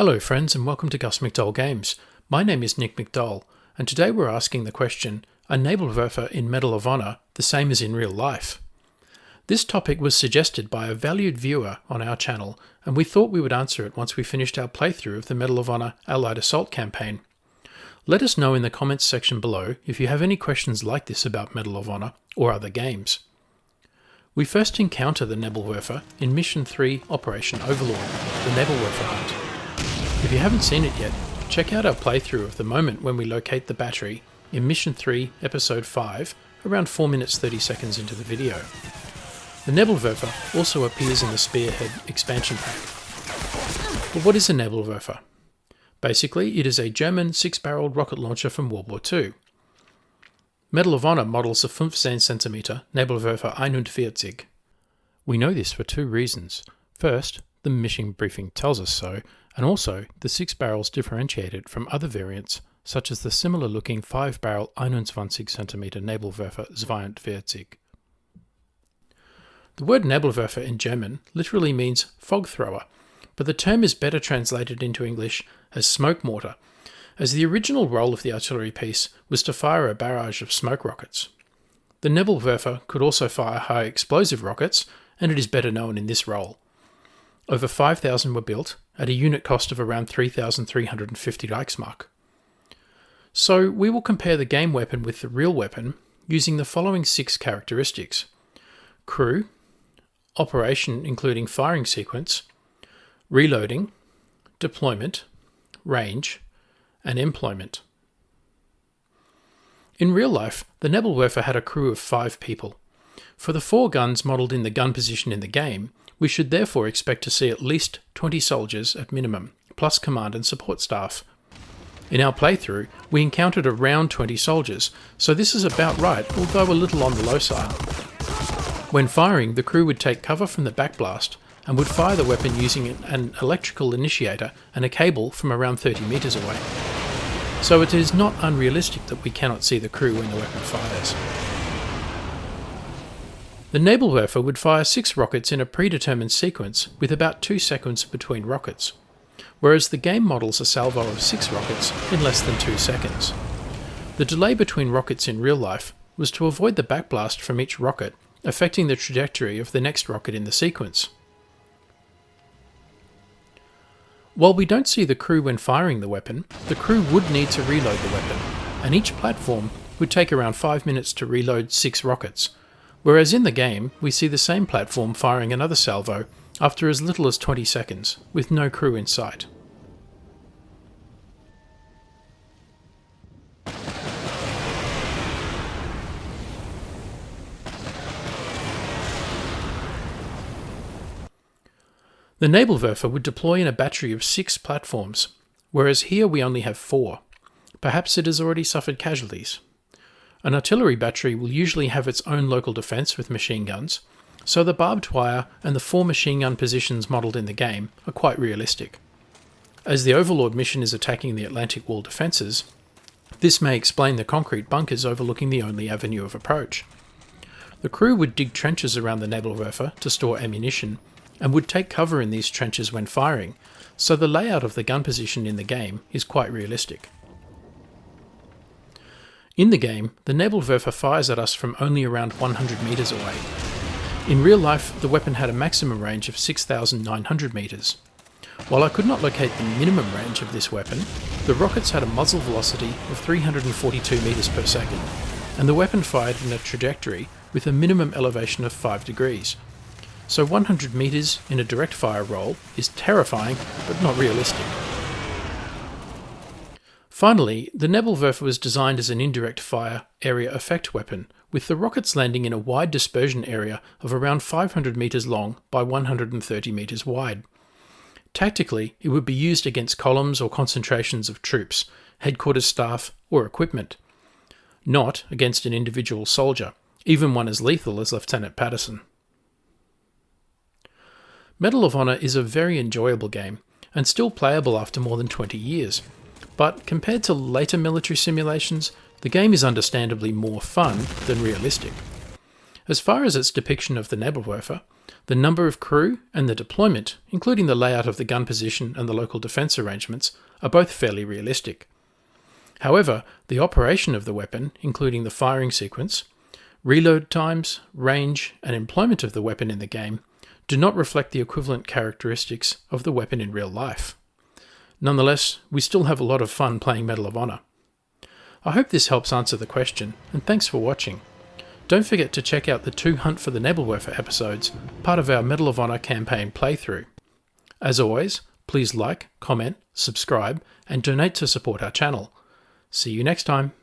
Hello friends and welcome to gusmcdollgames. My name is Nick McDoll and today we're asking the question, are Nebelwerfer in Medal of Honor the same as in real life? This topic was suggested by a valued viewer on our channel and we thought we would answer it once we finished our playthrough of the Medal of Honor Allied Assault campaign. Let us know in the comments section below if you have any questions like this about Medal of Honor or other games. We first encounter the Nebelwerfer in Mission 3 Operation Overlord, the Nebelwerfer Hunt. If you haven't seen it yet, check out our playthrough of the moment when we locate the battery in Mission 3 Episode 5, around 4 minutes 30 seconds into the video. The Nebelwerfer also appears in the Spearhead expansion pack. But what is a Nebelwerfer? Basically, it is a German 6-barreled rocket launcher from World War II. Medal of Honor models a 15 cm Nebelwerfer 41. We know this for two reasons. First, the mission briefing tells us so, and also the 6 barrels differentiate it from other variants, such as the similar looking 5-barrel 21 cm Nebelwerfer 42. The word Nebelwerfer in German literally means fog thrower, but the term is better translated into English as smoke mortar, as the original role of the artillery piece was to fire a barrage of smoke rockets. The Nebelwerfer could also fire high explosive rockets, and it is better known in this role. Over 5,000 were built, at a unit cost of around 3,350 Reichsmark. So we will compare the game weapon with the real weapon using the following 6 characteristics: crew, operation including firing sequence, reloading, deployment, range, and employment. In real life, the Nebelwerfer had a crew of 5 people. For the 4 guns modelled in the gun position in the game, we should therefore expect to see at least 20 soldiers at minimum, plus command and support staff. In our playthrough, we encountered around 20 soldiers, so this is about right, although a little on the low side. When firing, the crew would take cover from the backblast and would fire the weapon using an electrical initiator and a cable from around 30 meters away. So it is not unrealistic that we cannot see the crew when the weapon fires. The Nebelwerfer would fire 6 rockets in a predetermined sequence with about 2 seconds between rockets, whereas the game models a salvo of 6 rockets in less than 2 seconds. The delay between rockets in real life was to avoid the backblast from each rocket affecting the trajectory of the next rocket in the sequence. While we don't see the crew when firing the weapon, the crew would need to reload the weapon, and each platform would take around 5 minutes to reload 6 rockets, whereas in the game we see the same platform firing another salvo after as little as 20 seconds, with no crew in sight. The Nebelwerfer would deploy in a battery of 6 platforms, whereas here we only have 4. Perhaps it has already suffered casualties. An artillery battery will usually have its own local defence with machine guns, so the barbed wire and the 4 machine gun positions modelled in the game are quite realistic. As the Overlord mission is attacking the Atlantic Wall defences, this may explain the concrete bunkers overlooking the only avenue of approach. The crew would dig trenches around the Nebelwerfer to store ammunition, and would take cover in these trenches when firing, so the layout of the gun position in the game is quite realistic. In the game, the Nebelwerfer fires at us from only around 100 meters away. In real life, the weapon had a maximum range of 6,900 meters. While I could not locate the minimum range of this weapon, the rockets had a muzzle velocity of 342 meters per second, and the weapon fired in a trajectory with a minimum elevation of 5 degrees. So 100 meters in a direct fire roll is terrifying, but not realistic. Finally, the Nebelwerfer was designed as an indirect fire area effect weapon, with the rockets landing in a wide dispersion area of around 500 meters long by 130 meters wide. Tactically, it would be used against columns or concentrations of troops, headquarters staff, or equipment. Not against an individual soldier, even one as lethal as Lieutenant Patterson. Medal of Honor is a very enjoyable game, and still playable after more than 20 years. But compared to later military simulations, the game is understandably more fun than realistic. As far as its depiction of the Nebelwerfer, the number of crew and the deployment, including the layout of the gun position and the local defence arrangements, are both fairly realistic. However, the operation of the weapon, including the firing sequence, reload times, range, and employment of the weapon in the game, do not reflect the equivalent characteristics of the weapon in real life. Nonetheless, we still have a lot of fun playing Medal of Honor. I hope this helps answer the question, and thanks for watching. Don't forget to check out the 2 Hunt for the Nebelwerfer episodes, part of our Medal of Honor campaign playthrough. As always, please like, comment, subscribe, and donate to support our channel. See you next time.